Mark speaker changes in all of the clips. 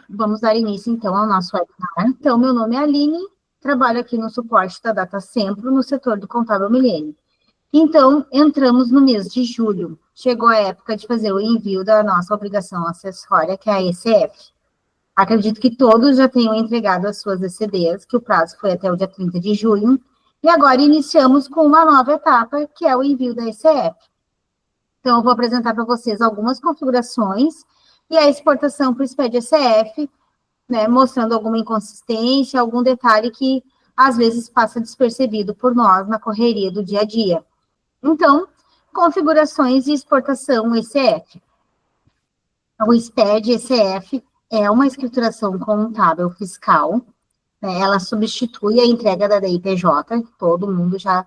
Speaker 1: Vamos dar início, então, ao nosso webinar. Então, meu nome é Aline, trabalho aqui no suporte da Data Centro, no setor do Contábil Milênio. Então, entramos no mês de julho. Chegou a época de fazer o envio da nossa obrigação acessória, que é a ECF. Acredito que todos já tenham entregado as suas ECDs, que o prazo foi até o dia 30 de junho. E agora iniciamos com uma nova etapa, que é o envio da ECF. Então, eu vou apresentar para vocês algumas configurações e a exportação para o SPED ECF, né, mostrando alguma inconsistência, algum detalhe que às vezes passa despercebido por nós na correria do dia a dia. Então, configurações e exportação ECF. O SPED ECF é uma escrituração contábil fiscal, né, ela substitui a entrega da DIPJ, todo mundo já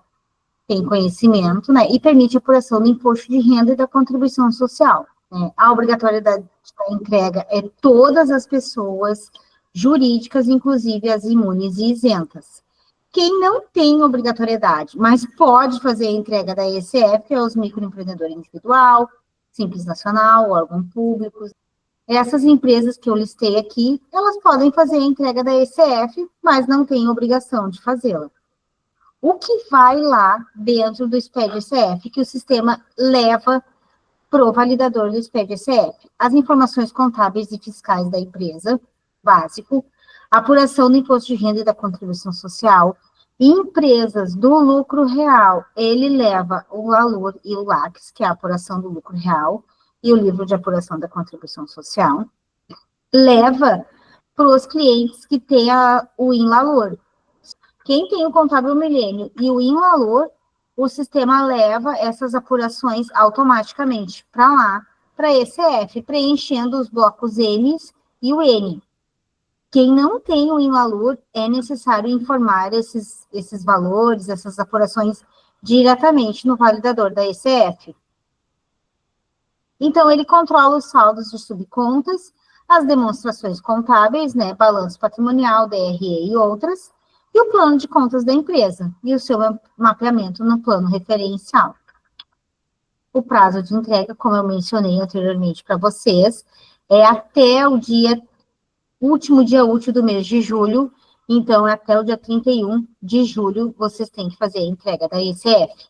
Speaker 1: tem conhecimento, né, e permite a apuração do imposto de renda e da contribuição social. Né. A obrigatoriedade da entrega é todas as pessoas jurídicas, inclusive as imunes e isentas. Quem não tem obrigatoriedade, mas pode fazer a entrega da ECF é os microempreendedores individual, Simples Nacional, órgão público. Essas empresas que eu listei aqui, elas podem fazer a entrega da ECF, mas não têm obrigação de fazê-la. O que vai lá dentro do SPED ECF, que o sistema leva para o validador do SPED ECF? As informações contábeis e fiscais da empresa, básico, apuração do imposto de renda e da contribuição social, empresas do lucro real, ele leva o valor e o LACS, que é a apuração do lucro real, e o livro de apuração da contribuição social, leva para os clientes que têm o INLALOR. Quem tem o Contábil Milênio e o INLALOR, o sistema leva essas apurações automaticamente para lá, para a ECF, preenchendo os blocos M e o N. Quem não tem o INLALOR, é necessário informar esses valores, essas apurações, diretamente no validador da ECF. Então, ele controla os saldos de subcontas, as demonstrações contábeis, né, balanço patrimonial, DRE e outras, e o plano de contas da empresa, e o seu mapeamento no plano referencial. O prazo de entrega, como eu mencionei anteriormente para vocês, é até o último dia útil do mês de julho, então até o dia 31 de julho vocês têm que fazer a entrega da ECF.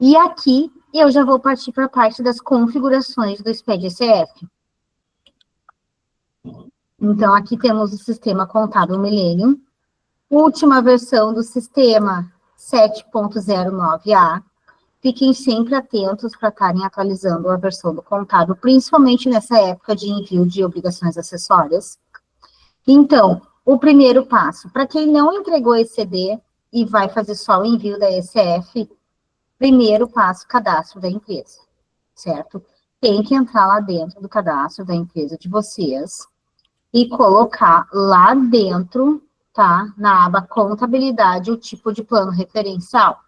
Speaker 1: E aqui eu já vou partir para a parte das configurações do SPED ECF. Então, aqui temos o sistema contábil Milênio, última versão do sistema 7.09a. Fiquem sempre atentos para estarem atualizando a versão do contábil, principalmente nessa época de envio de obrigações acessórias. Então, o primeiro passo, para quem não entregou ECD e vai fazer só o envio da ECF, primeiro passo, cadastro da empresa, certo? Tem que entrar lá dentro do cadastro da empresa de vocês e colocar lá dentro, tá? Na aba contabilidade, o tipo de plano referencial.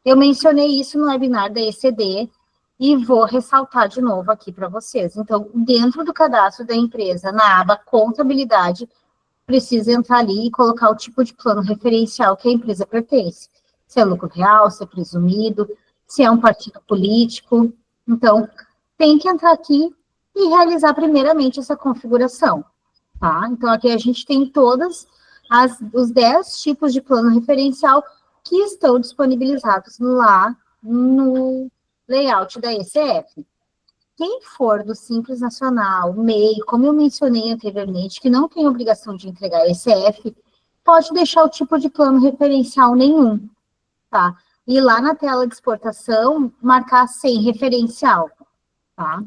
Speaker 1: Eu mencionei isso no webinar da ECD e vou ressaltar de novo aqui para vocês. Então, dentro do cadastro da empresa, na aba contabilidade, precisa entrar ali e colocar o tipo de plano referencial que a empresa pertence. Se é lucro real, se é presumido, se é um partido político. Então, tem que entrar aqui e realizar primeiramente essa configuração, tá? Então, aqui a gente tem todos os 10 tipos de plano referencial que estão disponibilizados lá no layout da ECF. Quem for do Simples Nacional, MEI, como eu mencionei anteriormente, que não tem obrigação de entregar a ECF, pode deixar o tipo de plano referencial nenhum, tá? E lá na tela de exportação, marcar sem referencial, tá?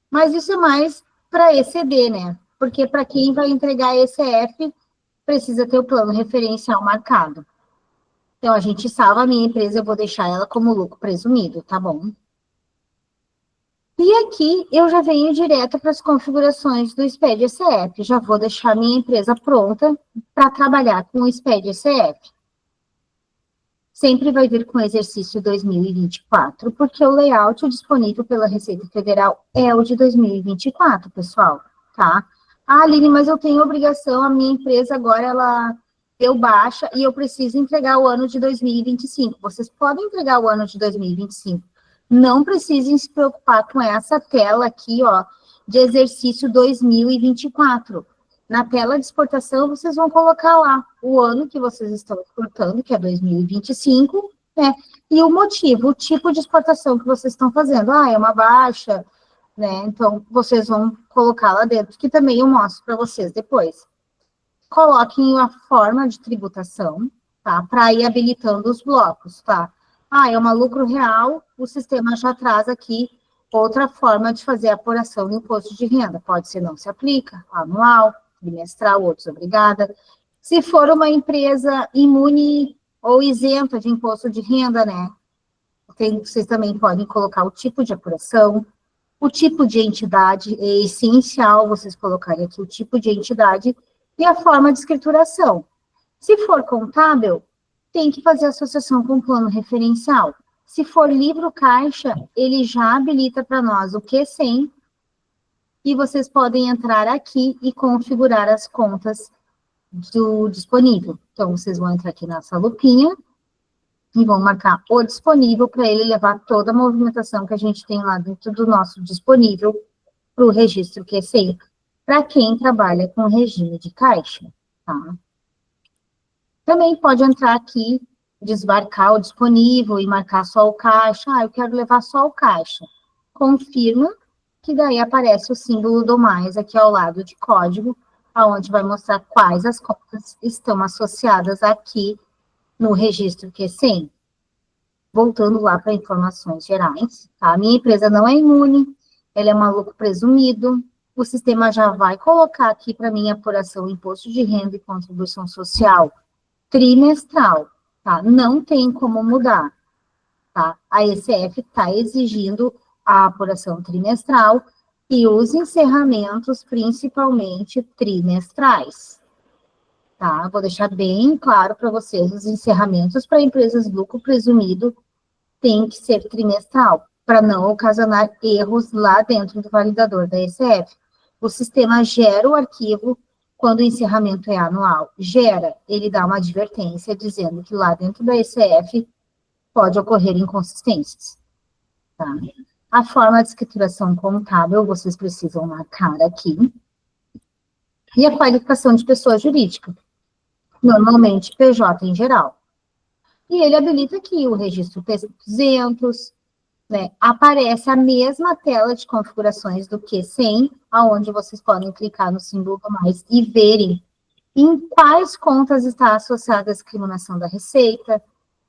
Speaker 1: Mas isso é mais para ECD, né? Porque para quem vai entregar a ECF, precisa ter o plano referencial marcado. Então, a gente salva a minha empresa, eu vou deixar ela como lucro presumido, tá bom? E aqui, eu já venho direto para as configurações do SPED ECF. Já vou deixar a minha empresa pronta para trabalhar com o SPED ECF. Sempre vai vir com o exercício 2024, porque o layout disponível pela Receita Federal é o de 2024, pessoal, tá? Ah, Aline, mas eu tenho obrigação, a minha empresa agora, ela deu baixa e eu preciso entregar o ano de 2025. Vocês podem entregar o ano de 2025. Não precisem se preocupar com essa tela aqui, ó, de exercício 2024. Na tela de exportação, vocês vão colocar lá o ano que vocês estão exportando, que é 2025, né? E o motivo, o tipo de exportação que vocês estão fazendo. Ah, é uma baixa, né? Então, vocês vão colocar lá dentro, que também eu mostro para vocês depois. Coloquem a forma de tributação, tá? Para ir habilitando os blocos, tá? Ah, é uma lucro real, o sistema já traz aqui outra forma de fazer a apuração do imposto de renda. Pode ser não se aplica, anual, trimestral ou desobrigada. Se for uma empresa imune ou isenta de imposto de renda, né? Vocês também podem colocar o tipo de apuração, o tipo de entidade, é essencial vocês colocarem aqui o tipo de entidade e a forma de escrituração. Se for contábil, tem que fazer associação com o plano referencial. Se for livro caixa, ele já habilita para nós o Q100 e vocês podem entrar aqui e configurar as contas do disponível. Então, vocês vão entrar aqui nessa lupinha e vão marcar o disponível para ele levar toda a movimentação que a gente tem lá dentro do nosso disponível para o registro Q100, para quem trabalha com regime de caixa, tá? Também pode entrar aqui, desmarcar o disponível e marcar só o caixa. Ah, eu quero levar só o caixa. Confirma, que daí aparece o símbolo do mais aqui ao lado de código, aonde vai mostrar quais as contas estão associadas aqui no registro Q100. Voltando lá para informações gerais, tá? A minha empresa não é imune, ela é maluco presumido, o sistema já vai colocar aqui para mim a apuração imposto de renda e contribuição social trimestral, tá? Não tem como mudar, tá? A ECF está exigindo a apuração trimestral e os encerramentos, principalmente trimestrais, tá? Vou deixar bem claro para vocês, os encerramentos para empresas lucro presumido tem que ser trimestral, para não ocasionar erros lá dentro do validador da ECF. O sistema gera o arquivo quando o encerramento é anual. Gera, ele dá uma advertência dizendo que lá dentro da ECF pode ocorrer inconsistências. Tá? A forma de escrituração contábil, vocês precisam marcar aqui. E a qualificação de pessoa jurídica. Normalmente, PJ em geral. E ele habilita aqui o registro P200, né? Aparece a mesma tela de configurações do Q100, aonde vocês podem clicar no símbolo mais e verem em quais contas está associada a discriminação da receita.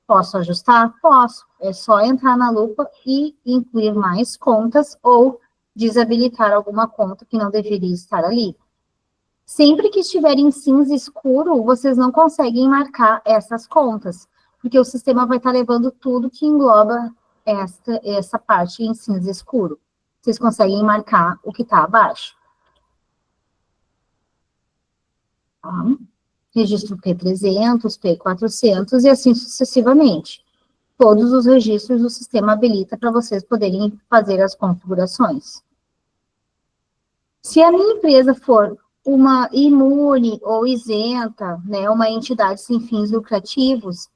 Speaker 1: Posso ajustar? Posso. É só entrar na lupa e incluir mais contas ou desabilitar alguma conta que não deveria estar ali. Sempre que estiver em cinza escuro, vocês não conseguem marcar essas contas, porque o sistema vai estar levando tudo que engloba essa parte em cinza escuro. Vocês conseguem marcar o que está abaixo. Tá? Registro P300, P400 e assim sucessivamente. Todos os registros o sistema habilita para vocês poderem fazer as configurações. Se a minha empresa for uma imune ou isenta, né, uma entidade sem fins lucrativos,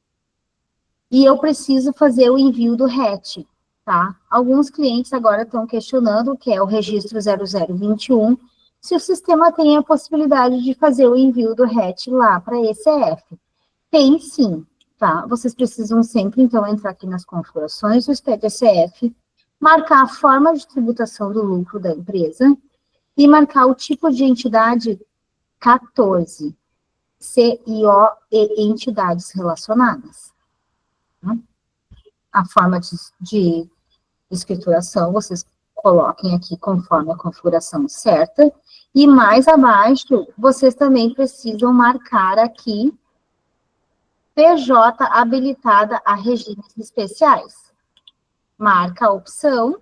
Speaker 1: e eu preciso fazer o envio do RET, tá? Alguns clientes agora estão questionando o que é o registro 0021, se o sistema tem a possibilidade de fazer o envio do RET lá para a ECF. Tem sim, tá? Vocês precisam sempre, então, entrar aqui nas configurações do SPED ECF, marcar a forma de tributação do lucro da empresa e marcar o tipo de entidade 14, CIO e entidades relacionadas. A forma de escrituração, vocês coloquem aqui conforme a configuração certa, e mais abaixo, vocês também precisam marcar aqui PJ habilitada a regimes especiais. Marca a opção,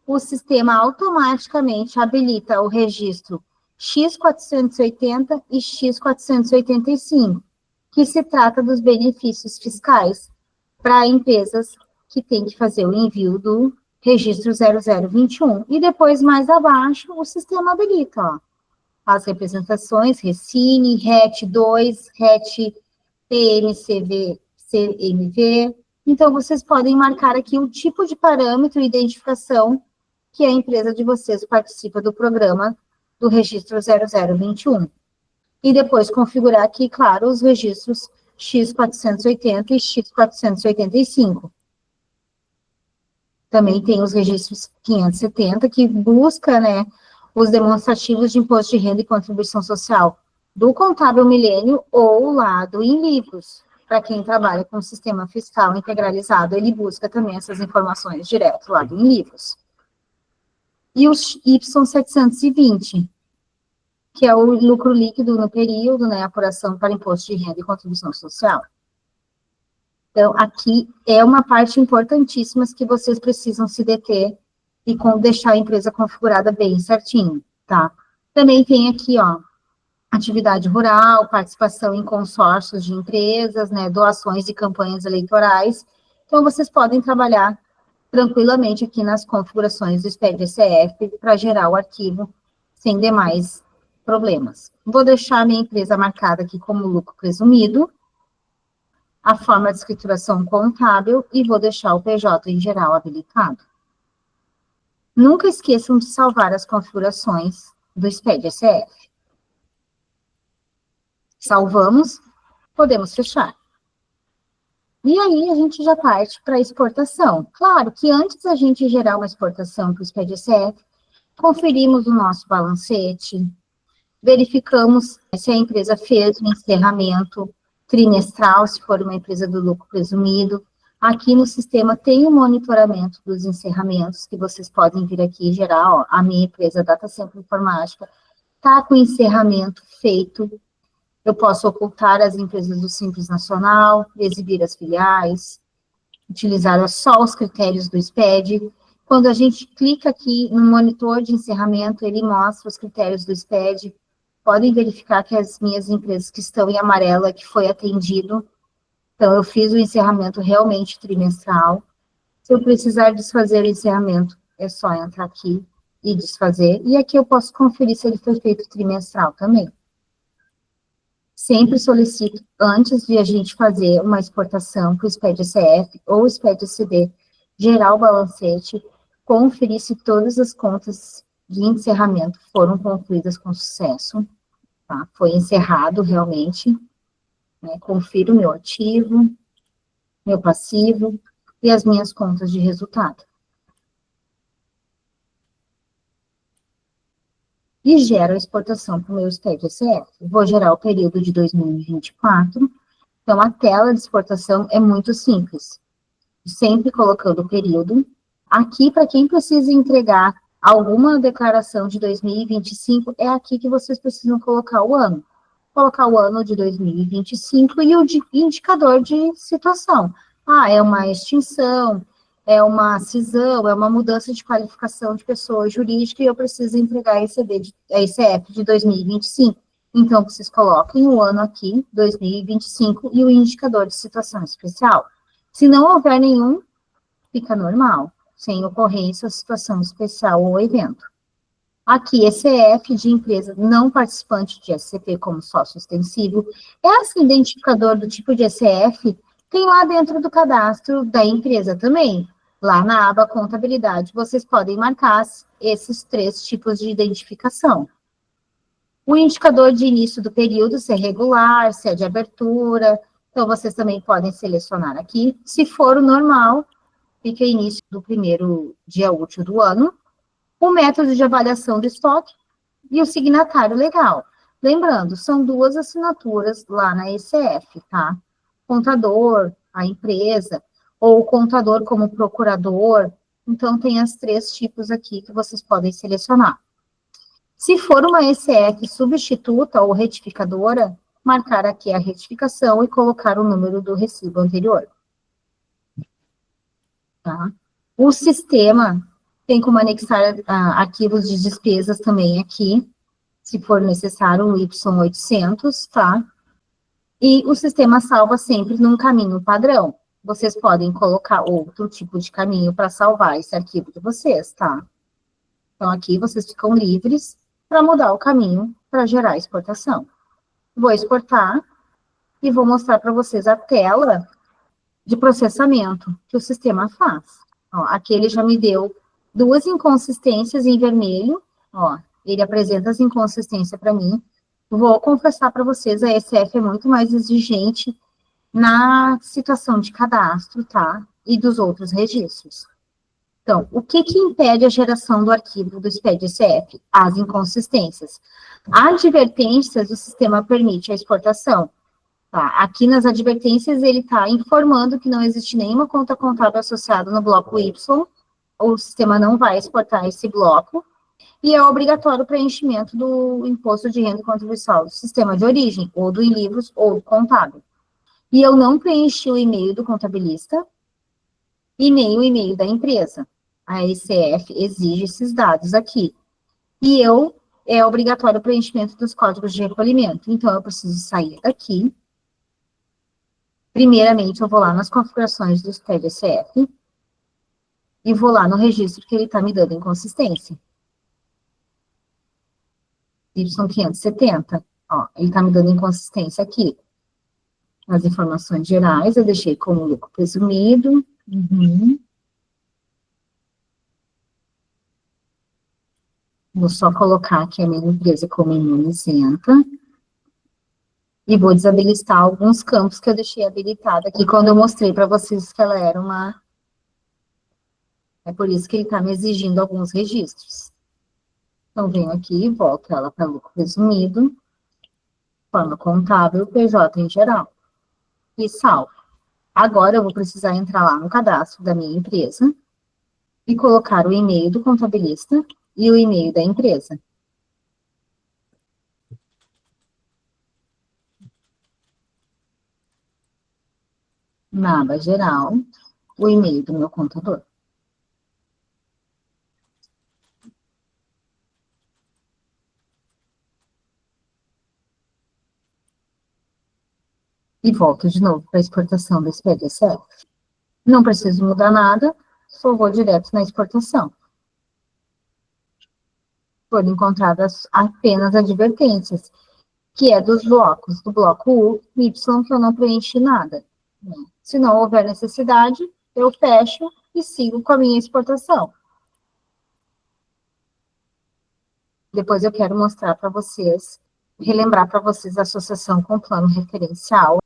Speaker 1: o sistema automaticamente habilita o registro X480 e X485, que se trata dos benefícios fiscais para empresas que têm que fazer o envio do registro 0021. E depois, mais abaixo, o sistema habilita, ó, as representações, Recine, RET2, RET, PMCV, CMV. Então, vocês podem marcar aqui o tipo de parâmetro e identificação que a empresa de vocês participa do programa do registro 0021. E depois configurar aqui, claro, os registros X480 e X485. Também tem os registros 570, que busca, né, os demonstrativos de imposto de renda e contribuição social do Contábil Milênio ou lá do Inlivros. Para quem trabalha com o sistema fiscal integralizado, ele busca também essas informações direto lá do Inlivros. E os Y720, que é o lucro líquido no período, né, apuração para imposto de renda e contribuição social. Então, aqui é uma parte importantíssima que vocês precisam se deter e deixar a empresa configurada bem certinho, tá? Também tem aqui, ó, atividade rural, participação em consórcios de empresas, né, doações e campanhas eleitorais. Então, vocês podem trabalhar tranquilamente aqui nas configurações do SPED-ECF para gerar o arquivo sem demais problemas. Vou deixar a minha empresa marcada aqui como lucro presumido, a forma de escrituração contábil e vou deixar o PJ em geral habilitado. Nunca esqueçam de salvar as configurações do SPED-ECF. Salvamos, podemos fechar. E aí, a gente já parte para a exportação. Claro que antes da gente gerar uma exportação para o SPED-ECF, conferimos o nosso balancete, verificamos se a empresa fez o encerramento trimestral, se for uma empresa do lucro presumido. Aqui no sistema tem o monitoramento dos encerramentos, que vocês podem vir aqui e gerar, ó, a minha empresa Data Centro Informática está com o encerramento feito. Eu posso ocultar as empresas do Simples Nacional, exibir as filiais, utilizar só os critérios do SPED. Quando a gente clica aqui no monitor de encerramento, ele mostra os critérios do SPED. Podem verificar que as minhas empresas que estão em amarelo é que foi atendido. Então, eu fiz o encerramento realmente trimestral. Se eu precisar desfazer o encerramento, é só entrar aqui e desfazer. E aqui eu posso conferir se ele foi feito trimestral também. Sempre solicito, antes de a gente fazer uma exportação para o SPED-ECF ou SPED-CD, gerar o balancete, conferir se todas as contas de encerramento foram concluídas com sucesso, tá? Foi encerrado realmente, né? Confiro meu ativo, meu passivo e as minhas contas de resultado. E gero a exportação para o meu SPED-ECF. Vou gerar o período de 2024. Então, a tela de exportação é muito simples. Sempre colocando o período. Aqui, para quem precisa entregar alguma declaração de 2025, é aqui que vocês precisam colocar o ano. Colocar o ano de 2025 e o indicador de situação. Ah, é uma extinção, é uma cisão, é uma mudança de qualificação de pessoa jurídica e eu preciso entregar esse ECF de 2025. Então, vocês coloquem o ano aqui, 2025, e o indicador de situação especial. Se não houver nenhum, fica normal, sem ocorrência, situação especial ou evento. Aqui, ECF de empresa não participante de SCP como sócio extensível. Esse identificador do tipo de ECF tem lá dentro do cadastro da empresa também. Lá na aba contabilidade, vocês podem marcar esses 3 tipos de identificação. O indicador de início do período, se é regular, se é de abertura, então vocês também podem selecionar aqui. Se for o normal, fica início do primeiro dia útil do ano. O método de avaliação do estoque e o signatário legal. Lembrando, são 2 assinaturas lá na ECF, tá? Contador, a empresa, ou o contador como procurador. Então, tem as 3 tipos aqui que vocês podem selecionar. Se for uma ECF substituta ou retificadora, marcar aqui a retificação e colocar o número do recibo anterior. Tá? O sistema tem como anexar arquivos de despesas também aqui, se for necessário, o Y800, tá? E o sistema salva sempre num caminho padrão. Vocês podem colocar outro tipo de caminho para salvar esse arquivo de vocês, tá? Então, aqui vocês ficam livres para mudar o caminho para gerar a exportação. Vou exportar e vou mostrar para vocês a tela de processamento que o sistema faz. Ó, aqui ele já me deu duas inconsistências em vermelho, ó, ele apresenta as inconsistências para mim. Vou confessar para vocês, a SF é muito mais exigente na situação de cadastro, tá? E dos outros registros. Então, o que impede a geração do arquivo do SPED-SF? As inconsistências. Advertências, o sistema permite a exportação. Tá? Aqui nas advertências, ele está informando que não existe nenhuma conta contábil associada no bloco Y, o sistema não vai exportar esse bloco, e é obrigatório o preenchimento do imposto de renda e contribuição do sistema de origem, ou do em livros, ou do contábil. E eu não preenchi o e-mail do contabilista, e nem o e-mail da empresa. A ECF exige esses dados aqui. E é obrigatório o preenchimento dos códigos de recolhimento. Então, eu preciso sair daqui. Primeiramente, eu vou lá nas configurações do SPED-SF e vou lá no registro que ele está me dando inconsistência. Y570. Ó, ele está me dando inconsistência aqui. As informações gerais, eu deixei como lucro presumido. Vou só colocar aqui a minha empresa como isenta. E vou desabilitar alguns campos que eu deixei habilitada aqui quando eu mostrei para vocês que ela era uma... É por isso que ele está me exigindo alguns registros. Então, venho aqui e volto ela para lucro presumido, plano contábil, PJ em geral. E salvo. Agora, eu vou precisar entrar lá no cadastro da minha empresa e colocar o e-mail do contabilista e o e-mail da empresa. Na aba geral, o e-mail do meu contador. E volto de novo para a exportação do SPED-SF. Não preciso mudar nada, só vou direto na exportação. Foram encontradas apenas advertências, que é dos blocos, do bloco U, Y, que eu não preenchi nada. Se não houver necessidade, eu fecho e sigo com a minha exportação. Depois eu quero mostrar para vocês, relembrar para vocês a associação com o plano referencial.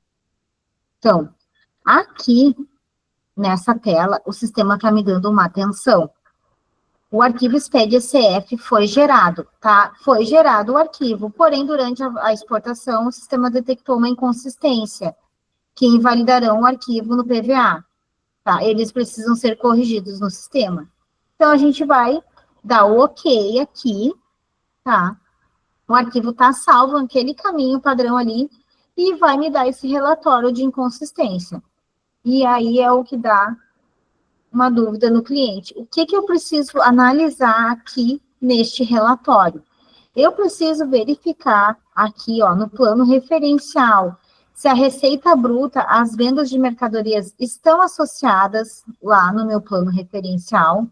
Speaker 1: Então, aqui, nessa tela, o sistema está me dando uma atenção. O arquivo SPED-SF foi gerado, tá? Foi gerado o arquivo, porém, durante a exportação, o sistema detectou uma inconsistência, que invalidarão o arquivo no PVA, tá? Eles precisam ser corrigidos no sistema. Então, a gente vai dar o OK aqui, tá? O arquivo está salvo naquele caminho padrão ali, e vai me dar esse relatório de inconsistência. E aí é o que dá uma dúvida no cliente. O que eu preciso analisar aqui neste relatório? Eu preciso verificar aqui, ó, no plano referencial, se a receita bruta, as vendas de mercadorias estão associadas lá no meu plano referencial,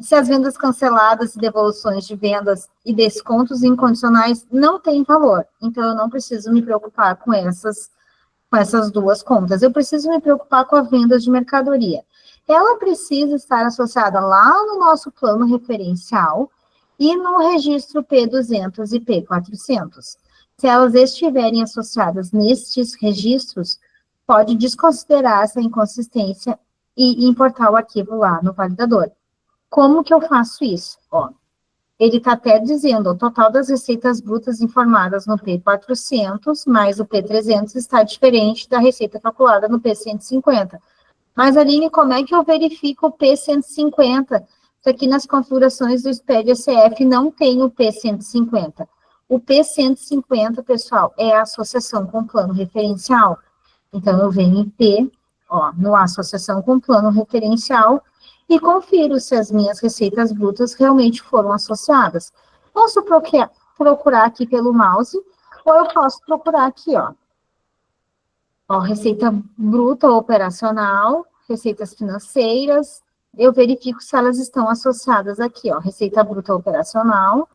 Speaker 1: se as vendas canceladas e devoluções de vendas e descontos incondicionais não têm valor. Então, eu não preciso me preocupar com essas duas contas. Eu preciso me preocupar com a venda de mercadoria. Ela precisa estar associada lá no nosso plano referencial e no registro P200 e P400. Se elas estiverem associadas nestes registros, pode desconsiderar essa inconsistência e importar o arquivo lá no validador. Como que eu faço isso? Ó, ele está até dizendo, o total das receitas brutas informadas no P400 mais o P300 está diferente da receita calculada no P150. Mas, Aline, como é que eu verifico o P150? Isso aqui nas configurações do SPED-SF não tem o P150. O P150, pessoal, é a associação com plano referencial. Então, eu venho em P, ó, no associação com plano referencial, e confiro se as minhas receitas brutas realmente foram associadas. Posso procurar aqui pelo mouse, ou eu posso procurar aqui, ó. Ó, receita bruta operacional, receitas financeiras, eu verifico se elas estão associadas aqui, ó, receita bruta operacional,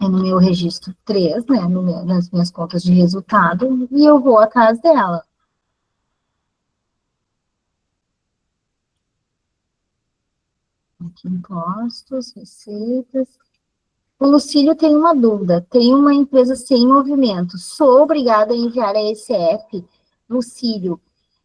Speaker 1: é no meu registro 3, né, nas minhas contas de resultado, e eu vou atrás dela. Aqui, impostos, receitas. O Lucílio tem uma dúvida. Tem uma empresa sem movimento. Sou obrigada a enviar a ECF, Lucílio.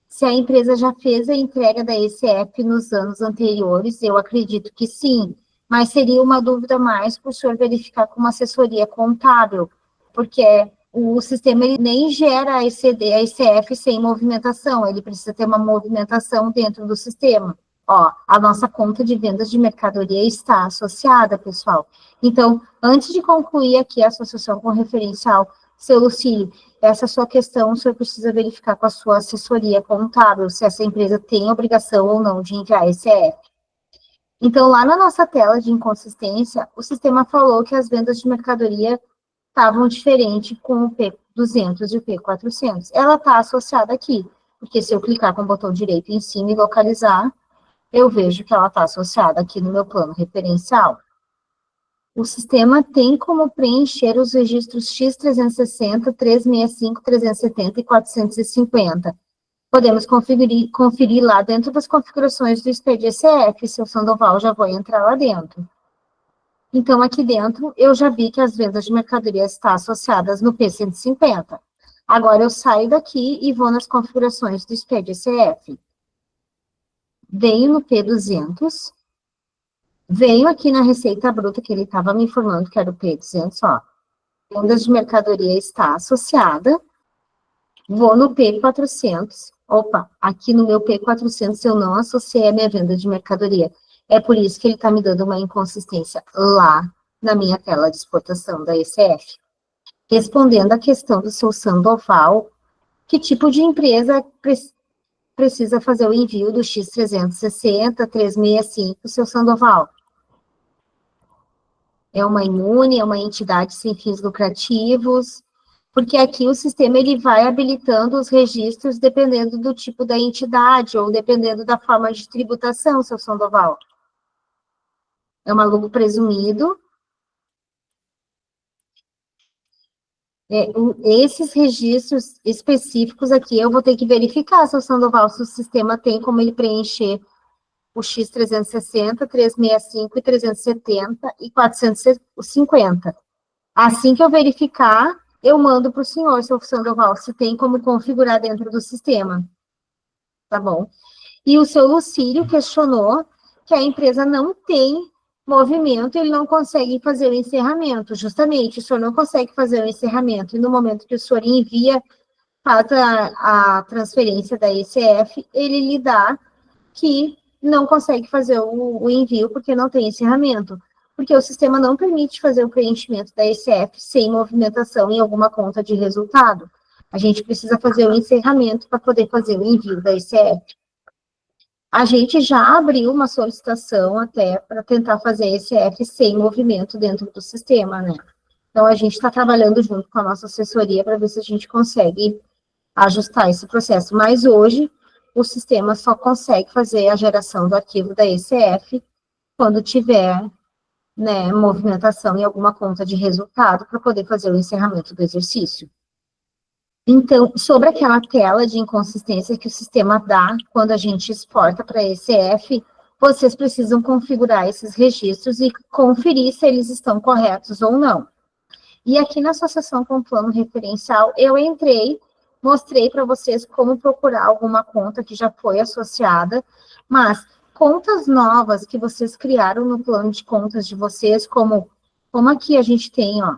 Speaker 1: Se a empresa já fez a entrega da ECF nos anos anteriores, eu acredito que sim, mas seria uma dúvida mais para o senhor verificar com uma assessoria contábil, porque o sistema ele nem gera a ECF sem movimentação, ele precisa ter uma movimentação dentro do sistema. Ó, a nossa conta de vendas de mercadoria está associada, pessoal. Então, antes de concluir aqui a associação com referencial, seu Lucílio, essa sua questão, o senhor precisa verificar com a sua assessoria contábil se essa empresa tem obrigação ou não de enviar ECF. Então, lá na nossa tela de inconsistência, o sistema falou que as vendas de mercadoria estavam diferentes com o P200 e o P400. Ela está associada aqui, porque se eu clicar com o botão direito em cima e localizar, eu vejo que ela está associada aqui no meu plano referencial. O sistema tem como preencher os registros X360, 365, 370 e 450. Podemos conferir lá dentro das configurações do SPED-ECF, seu Sandoval já vou entrar lá dentro. Então, aqui dentro, eu já vi que as vendas de mercadoria estão associadas no P150. Agora, eu saio daqui e vou nas configurações do SPED-ECF. Venho no P200, venho aqui na receita bruta, que ele estava me informando que era o P200, ó. Vendas de mercadoria está associada. Vou no P400. Opa, aqui no meu P400 eu não associei a minha venda de mercadoria. É por isso que ele está me dando uma inconsistência lá na minha tela de exportação da ECF. Respondendo a questão do seu Sandoval, que tipo de empresa precisa fazer o envio do X360, 365, seu Sandoval? É uma imune, é uma entidade sem fins lucrativos, porque aqui o sistema ele vai habilitando os registros dependendo do tipo da entidade ou dependendo da forma de tributação, seu Sandoval. É um aluno presumido. Esses registros específicos aqui eu vou ter que verificar, seu Sandoval, se o sistema tem como ele preencher o X360, 365 e 370 e 450. Assim que eu verificar, eu mando para o senhor, seu Sandoval, se tem como configurar dentro do sistema. Tá bom? E o seu Lucílio questionou que a empresa não tem movimento, ele não consegue fazer o encerramento. Justamente, o senhor não consegue fazer o encerramento. E no momento que o senhor envia, faz a transferência da ECF, ele lhe dá que não consegue fazer o envio porque não tem encerramento. Porque o sistema não permite fazer o preenchimento da ECF sem movimentação em alguma conta de resultado. A gente precisa fazer o encerramento para poder fazer o envio da ECF. A gente já abriu uma solicitação até para tentar fazer ECF sem movimento dentro do sistema, né? Então, a gente está trabalhando junto com a nossa assessoria para ver se a gente consegue ajustar esse processo. Mas hoje, o sistema só consegue fazer a geração do arquivo da ECF quando tiver, né, movimentação em alguma conta de resultado para poder fazer o encerramento do exercício. Então, sobre aquela tela de inconsistência que o sistema dá quando a gente exporta para ECF, vocês precisam configurar esses registros e conferir se eles estão corretos ou não. E aqui na associação com o plano referencial, eu entrei, mostrei para vocês como procurar alguma conta que já foi associada, mas contas novas que vocês criaram no plano de contas de vocês, como aqui a gente tem, ó,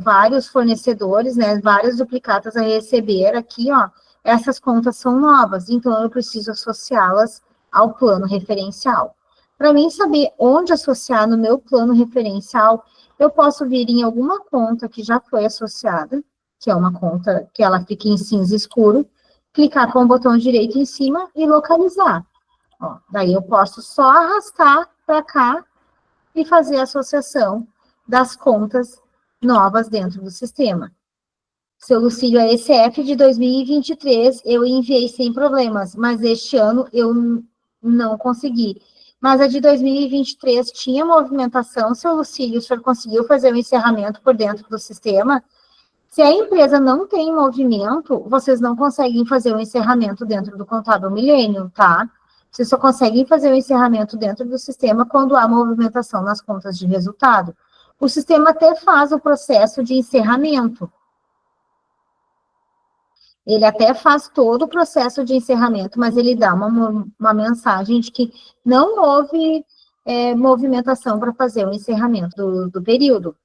Speaker 1: vários fornecedores, né, várias duplicatas a receber aqui, ó, essas contas são novas, então eu preciso associá-las ao plano referencial. Para mim saber onde associar no meu plano referencial, eu posso vir em alguma conta que já foi associada, que é uma conta que ela fica em cinza escuro, clicar com o botão direito em cima e localizar. Ó, daí eu posso só arrastar para cá e fazer a associação das contas novas dentro do sistema. Seu Lucílio, a ECF de 2023 eu enviei sem problemas, mas este ano eu não consegui. Mas a de 2023 tinha movimentação, seu Lucílio, o senhor conseguiu fazer o encerramento por dentro do sistema? Se a empresa não tem movimento, vocês não conseguem fazer o encerramento dentro do Contábil Milênio, tá? Vocês só conseguem fazer o encerramento dentro do sistema quando há movimentação nas contas de resultado. O sistema até faz o processo de encerramento. Ele até faz todo o processo de encerramento, mas ele dá uma mensagem de que não houve movimentação para fazer o encerramento do período.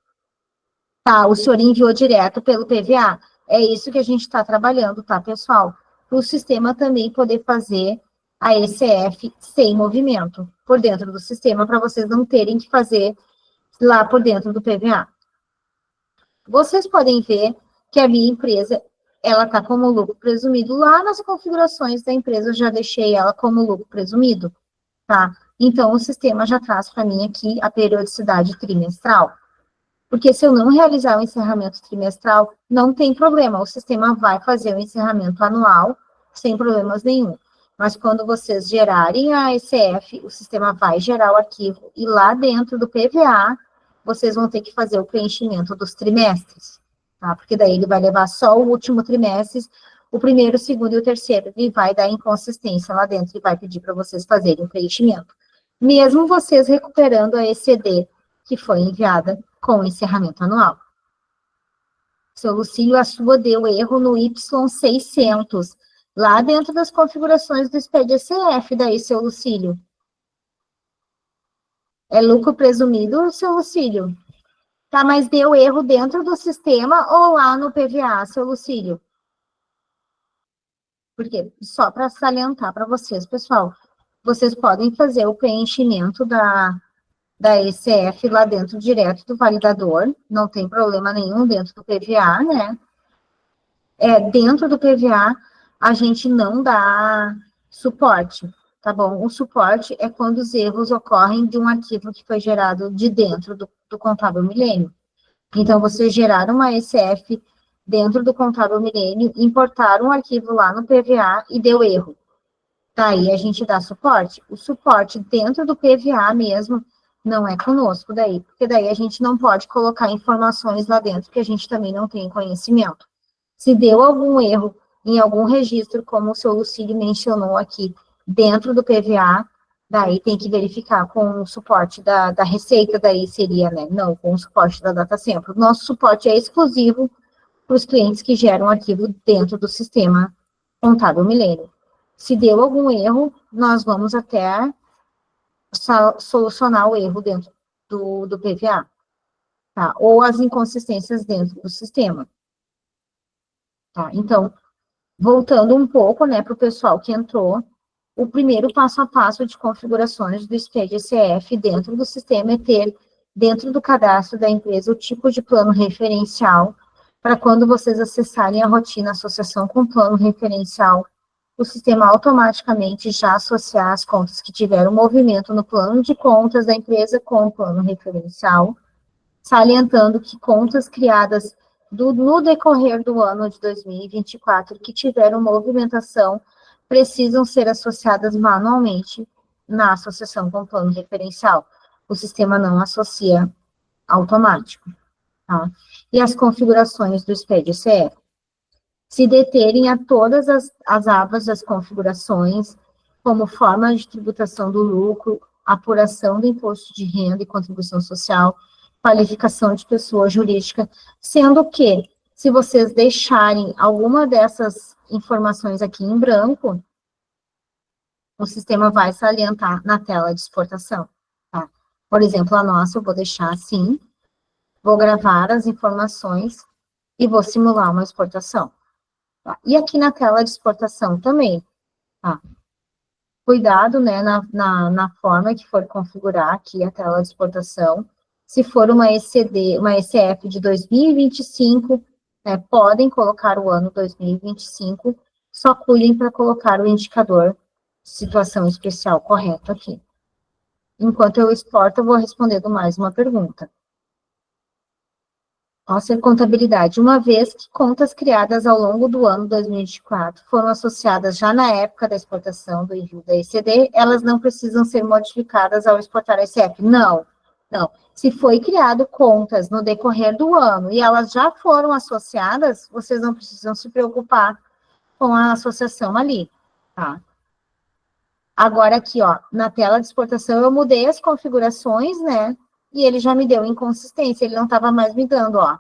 Speaker 1: Tá, o senhor enviou direto pelo PVA. É isso que a gente está trabalhando, tá, pessoal? Para o sistema também poder fazer a ECF sem movimento por dentro do sistema, para vocês não terem que fazer lá por dentro do PVA. Vocês podem ver que a minha empresa, ela está como lucro presumido. Lá nas configurações da empresa, eu já deixei ela como lucro presumido, tá? Então, o sistema já traz para mim aqui a periodicidade trimestral. Porque se eu não realizar o encerramento trimestral, não tem problema, o sistema vai fazer o encerramento anual sem problemas nenhum. Mas quando vocês gerarem a ECF, o sistema vai gerar o arquivo e lá dentro do PVA, vocês vão ter que fazer o preenchimento dos trimestres, tá? Porque daí ele vai levar só o último trimestre, o primeiro, o segundo e o terceiro, e vai dar inconsistência lá dentro e vai pedir para vocês fazerem o preenchimento. Mesmo vocês recuperando a ECD que foi enviada com o encerramento anual. Seu Lucílio, a sua deu erro no Y600, lá dentro das configurações do SPED ECF, daí, seu Lucílio. É lucro presumido, seu Lucílio? Tá, mas deu erro dentro do sistema ou lá no PVA, seu Lucílio? Porque, só para salientar para vocês, pessoal, vocês podem fazer o preenchimento da ECF lá dentro, direto do validador, não tem problema nenhum dentro do PVA, né? Dentro do PVA, a gente não dá suporte, tá bom? O suporte é quando os erros ocorrem de um arquivo que foi gerado de dentro do Contábil Milênio. Então, vocês geraram uma ECF dentro do Contábil Milênio, importaram um arquivo lá no PVA e deu erro. Daí a gente dá suporte. O suporte dentro do PVA mesmo não é conosco daí, porque daí a gente não pode colocar informações lá dentro que a gente também não tem conhecimento. Se deu algum erro em algum registro, como o seu Lucílio mencionou aqui, dentro do PVA, daí tem que verificar com o suporte da Receita, daí seria, né? Não, com o suporte da DataSempre. O nosso suporte é exclusivo para os clientes que geram arquivo dentro do sistema Contábil Milênio. Se deu algum erro, nós vamos até solucionar o erro dentro do PVA, tá? Ou as inconsistências dentro do sistema, tá? Então, voltando um pouco, né, para o pessoal que entrou, o primeiro passo a passo de configurações do SPED ECF dentro do sistema é ter, dentro do cadastro da empresa, o tipo de plano referencial, para quando vocês acessarem a rotina associação com plano referencial, o sistema automaticamente já associar as contas que tiveram movimento no plano de contas da empresa com o plano referencial, salientando que contas criadas no decorrer do ano de 2024 que tiveram movimentação precisam ser associadas manualmente na associação com o plano referencial. O sistema não associa automático, tá? E as configurações do SPED ECF. Se deterem a todas as abas das configurações, como forma de tributação do lucro, apuração do imposto de renda e contribuição social, qualificação de pessoa jurídica, sendo que, se vocês deixarem alguma dessas informações aqui em branco, o sistema vai salientar na tela de exportação, tá? Por exemplo, a nossa eu vou deixar assim, vou gravar as informações e vou simular uma exportação. Tá? E aqui na tela de exportação também, tá? Cuidado, né, na forma que for configurar aqui a tela de exportação. Se for uma ECD, uma ECF de 2025, né, podem colocar o ano 2025, só cuidem para colocar o indicador de situação especial correto aqui. Enquanto eu exporto, eu vou respondendo mais uma pergunta. Nossa contabilidade, uma vez que contas criadas ao longo do ano 2024 foram associadas já na época da exportação do envio da ECD, elas não precisam ser modificadas ao exportar a ECF. Não, não. Se foi criado contas no decorrer do ano e elas já foram associadas, vocês não precisam se preocupar com a associação ali, tá? Agora aqui, ó, na tela de exportação eu mudei as configurações, né? E ele já me deu inconsistência, ele não estava mais me dando, ó.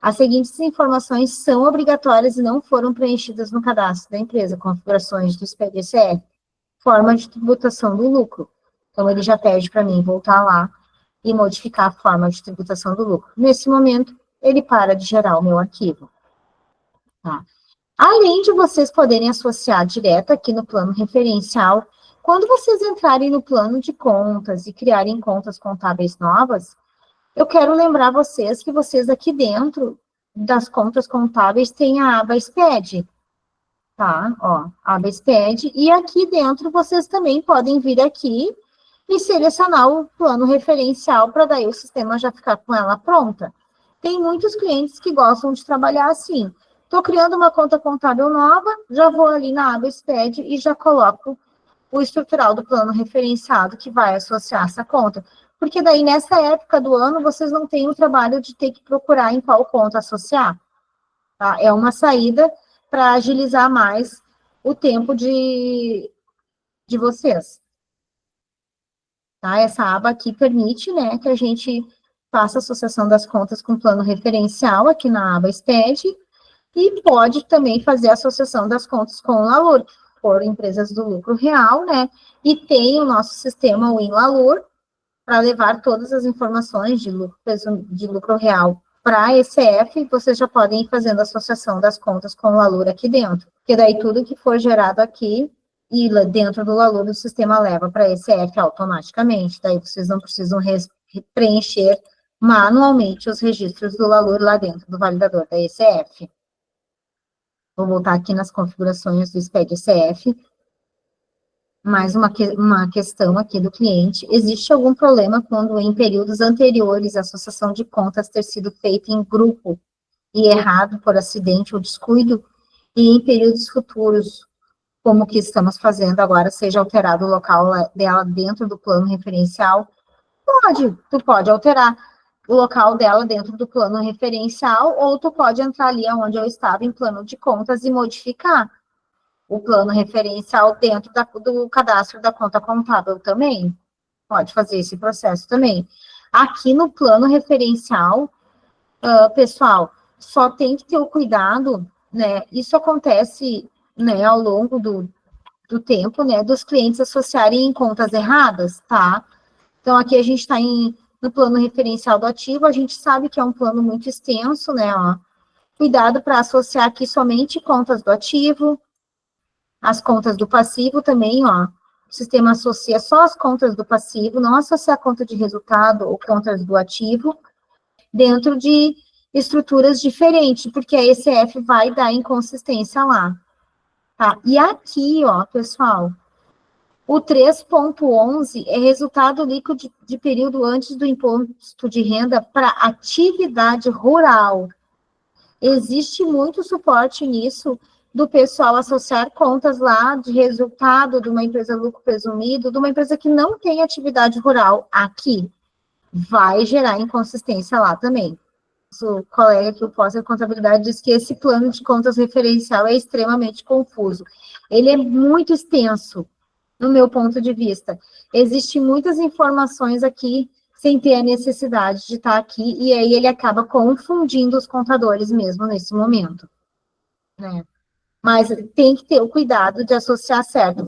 Speaker 1: As seguintes informações são obrigatórias e não foram preenchidas no cadastro da empresa, configurações do SPED-SR, forma de tributação do lucro. Então, ele já pede para mim voltar lá e modificar a forma de tributação do lucro. Nesse momento, ele para de gerar o meu arquivo. Tá? Além de vocês poderem associar direto aqui no plano referencial, quando vocês entrarem no plano de contas e criarem contas contábeis novas, eu quero lembrar vocês que vocês aqui dentro das contas contábeis têm a aba SPED, tá? Ó, aba SPED, e aqui dentro vocês também podem vir aqui e selecionar o plano referencial para daí o sistema já ficar com ela pronta. Tem muitos clientes que gostam de trabalhar assim. Estou criando uma conta contábil nova, já vou ali na aba SPED e já coloco o estrutural do plano referenciado que vai associar essa conta. Porque daí, nessa época do ano, vocês não têm o trabalho de ter que procurar em qual conta associar. Tá? É uma saída para agilizar mais o tempo de vocês. Tá? Essa aba aqui permite, né, que a gente faça associação das contas com plano referencial aqui na aba SPED e pode também fazer associação das contas com o LALUR, por empresas do lucro real, né? E tem o nosso sistema WinLalur para levar todas as informações de lucro real para a ECF, vocês já podem ir fazendo associação das contas com o LALUR aqui dentro. Porque daí tudo que for gerado aqui e dentro do LALUR o sistema leva para a ECF automaticamente. Daí vocês não precisam preencher manualmente os registros do LALUR lá dentro do validador da ECF. Vou voltar aqui nas configurações do SPED-ECF. Mais uma questão aqui do cliente. Existe algum problema quando, em períodos anteriores, a associação de contas ter sido feita em grupo e errado por acidente ou descuido, e em períodos futuros, como que estamos fazendo agora, seja alterado o local dela dentro do plano referencial? Tu pode alterar o local dela dentro do plano referencial, ou tu pode entrar ali onde eu estava em plano de contas e modificar o plano referencial dentro do cadastro da conta contábil também. Pode fazer esse processo também. Aqui no plano referencial, pessoal, só tem que ter o cuidado, né? Isso acontece, né, ao longo do tempo, né, dos clientes associarem em contas erradas, tá? Então, aqui a gente está no plano referencial do ativo, a gente sabe que é um plano muito extenso, né, ó. Cuidado para associar aqui somente contas do ativo, as contas do passivo também, ó. O sistema associa só as contas do passivo, não associa a conta de resultado ou contas do ativo, dentro de estruturas diferentes, porque a ECF vai dar inconsistência lá. Tá? E aqui, ó, pessoal, o 3.11 é resultado líquido de período antes do imposto de renda para atividade rural. Existe muito suporte nisso, do pessoal associar contas lá de resultado de uma empresa lucro presumido, de uma empresa que não tem atividade rural aqui. Vai gerar inconsistência lá também. O colega que o pós em contabilidade diz que esse plano de contas referencial é extremamente confuso. Ele é muito extenso, no meu ponto de vista. Existem muitas informações aqui sem ter a necessidade de estar aqui, e aí ele acaba confundindo os contadores mesmo nesse momento, né? Mas tem que ter o cuidado de associar certo.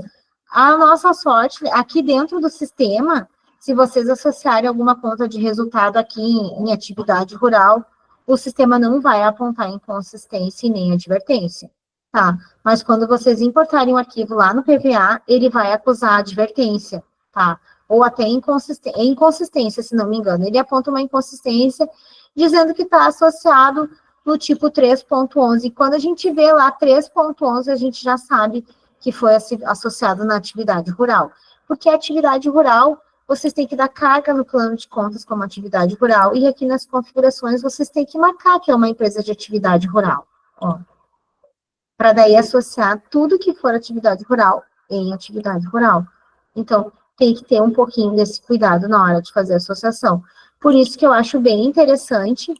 Speaker 1: A nossa sorte, aqui dentro do sistema, se vocês associarem alguma conta de resultado aqui em atividade rural, o sistema não vai apontar inconsistência e nem advertência, tá? Mas quando vocês importarem o arquivo lá no PVA, ele vai acusar advertência, tá? Ou até inconsistência, se não me engano. Ele aponta uma inconsistência dizendo que está associado no tipo 3.11. Quando a gente vê lá 3.11, a gente já sabe que foi associado na atividade rural. Porque a atividade rural, vocês têm que dar carga no plano de contas como atividade rural, e aqui nas configurações vocês têm que marcar que é uma empresa de atividade rural, ó. Para daí associar tudo que for atividade rural em atividade rural. Então, tem que ter um pouquinho desse cuidado na hora de fazer a associação. Por isso que eu acho bem interessante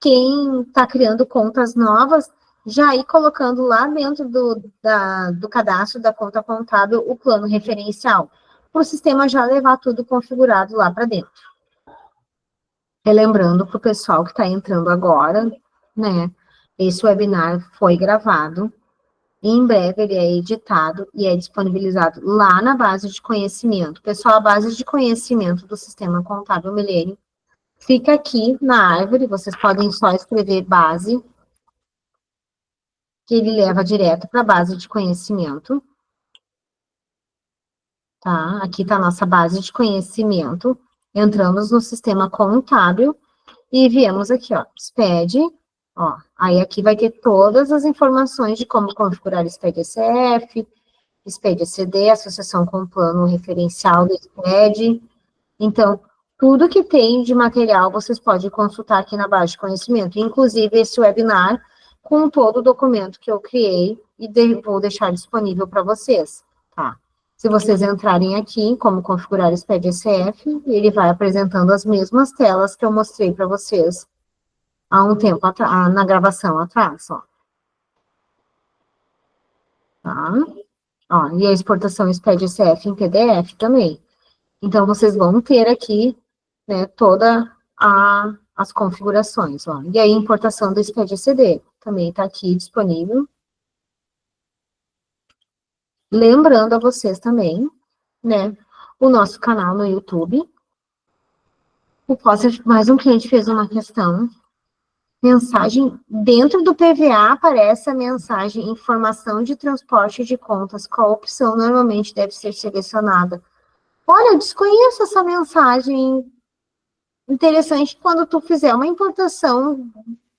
Speaker 1: quem está criando contas novas, já ir colocando lá dentro do cadastro da conta contábil o plano referencial, para o sistema já levar tudo configurado lá para dentro. Relembrando para o pessoal que está entrando agora, né? Esse webinar foi gravado, e em breve ele é editado e é disponibilizado lá na base de conhecimento. Pessoal, a base de conhecimento do Sistema Contábil Milênio fica aqui na árvore, vocês podem só escrever base, que ele leva direto para a base de conhecimento, tá? Aqui está a nossa base de conhecimento. Entramos no Sistema Contábil e viemos aqui, ó, SPED, ó. Aí aqui vai ter todas as informações de como configurar SPED ECF, SPED ECD, associação com o plano referencial do SPED. Então, tudo que tem de material vocês podem consultar aqui na base de conhecimento, inclusive esse webinar com todo o documento que eu criei e vou deixar disponível para vocês, tá? Se vocês entrarem aqui em como configurar SPED ECF, ele vai apresentando as mesmas telas que eu mostrei para vocês há um tempo atrás, na gravação atrás, ó. Tá? Ó, e a exportação SPED ECF em PDF também. Então, vocês vão ter aqui, né, toda as configurações, ó. E aí, importação do SPED ECD também está aqui disponível. Lembrando a vocês também, né, o nosso canal no YouTube. O Posse, mais um cliente fez uma questão. Mensagem, dentro do PVA aparece a mensagem informação de transporte de contas, qual opção normalmente deve ser selecionada. Olha, eu desconheço essa mensagem. Interessante quando tu fizer uma importação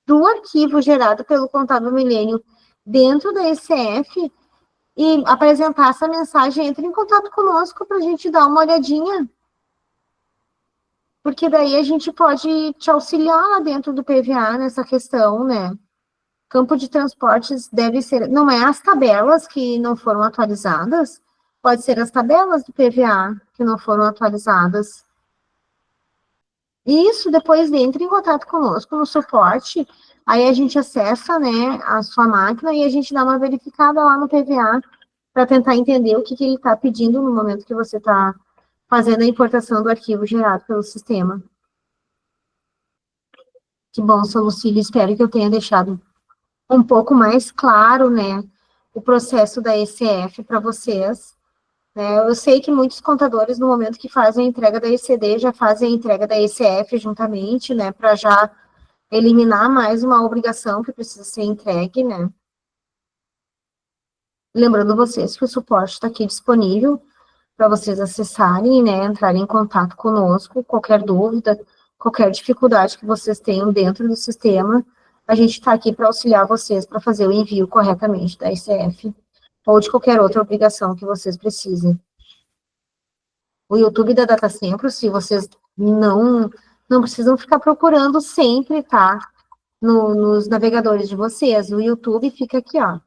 Speaker 1: do arquivo gerado pelo Contábil Milênio dentro da ECF e apresentar essa mensagem, entre em contato conosco para a gente dar uma olhadinha. Porque daí a gente pode te auxiliar lá dentro do PVA nessa questão, né? Campo de transportes deve ser, não é as tabelas que não foram atualizadas, pode ser as tabelas do PVA que não foram atualizadas. Isso, depois entre em contato conosco no suporte, aí a gente acessa, né, a sua máquina e a gente dá uma verificada lá no PVA para tentar entender o que ele está pedindo no momento que você está fazendo a importação do arquivo gerado pelo sistema. Que bom, seu Lucílio, espero que eu tenha deixado um pouco mais claro, né, o processo da ECF para vocês. Eu sei que muitos contadores, no momento que fazem a entrega da ECD, já fazem a entrega da ECF juntamente, né, para já eliminar mais uma obrigação que precisa ser entregue, né. Lembrando vocês que o suporte está aqui disponível para vocês acessarem, né, entrarem em contato conosco, qualquer dúvida, qualquer dificuldade que vocês tenham dentro do sistema, a gente está aqui para auxiliar vocês para fazer o envio corretamente da ECF ou de qualquer outra obrigação que vocês precisem. O YouTube da Data Sempre, se vocês não precisam ficar procurando sempre, tá? Nos navegadores de vocês. O YouTube fica aqui, ó.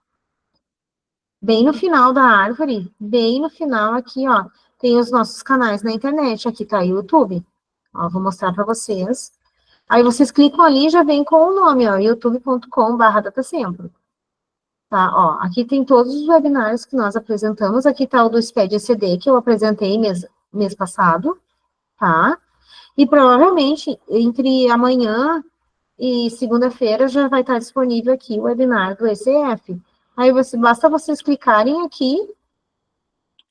Speaker 1: Bem no final da árvore, bem no final aqui, ó. Tem os nossos canais na internet. Aqui tá o YouTube. Ó, vou mostrar para vocês. Aí vocês clicam ali e já vem com o nome, ó. youtube.com/datacentro. Tá, ó. Aqui tem todos os webinars que nós apresentamos. Aqui tá o do SPED ECD, que eu apresentei mês passado, tá? E provavelmente, entre amanhã e segunda-feira, já vai estar disponível aqui o webinar do ECF. Aí, basta vocês clicarem aqui,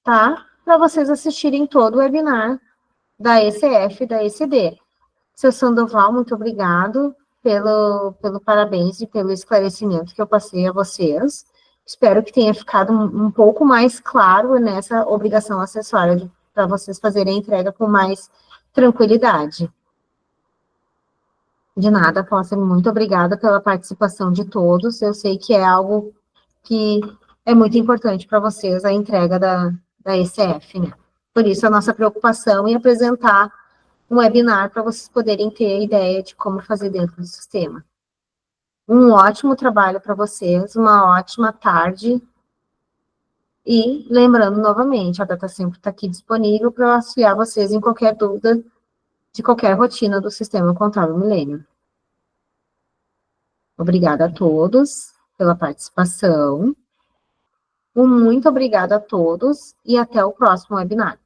Speaker 1: tá? Para vocês assistirem todo o webinar da ECF e da ECD. Seu Sandoval, muito obrigado pelo parabéns e pelo esclarecimento que eu passei a vocês. Espero que tenha ficado um pouco mais claro nessa obrigação acessória para vocês fazerem a entrega com mais tranquilidade. De nada, Foster, muito obrigada pela participação de todos. Eu sei que é algo que é muito importante para vocês, a entrega da ECF, né? Por isso, a nossa preocupação em apresentar um webinar para vocês poderem ter a ideia de como fazer dentro do sistema. Um ótimo trabalho para vocês, uma ótima tarde. E, lembrando novamente, a Data Sempre está aqui disponível para auxiliar vocês em qualquer dúvida de qualquer rotina do Sistema Contábil Milênio. Obrigada a todos pela participação. Um muito obrigada a todos e até o próximo webinar.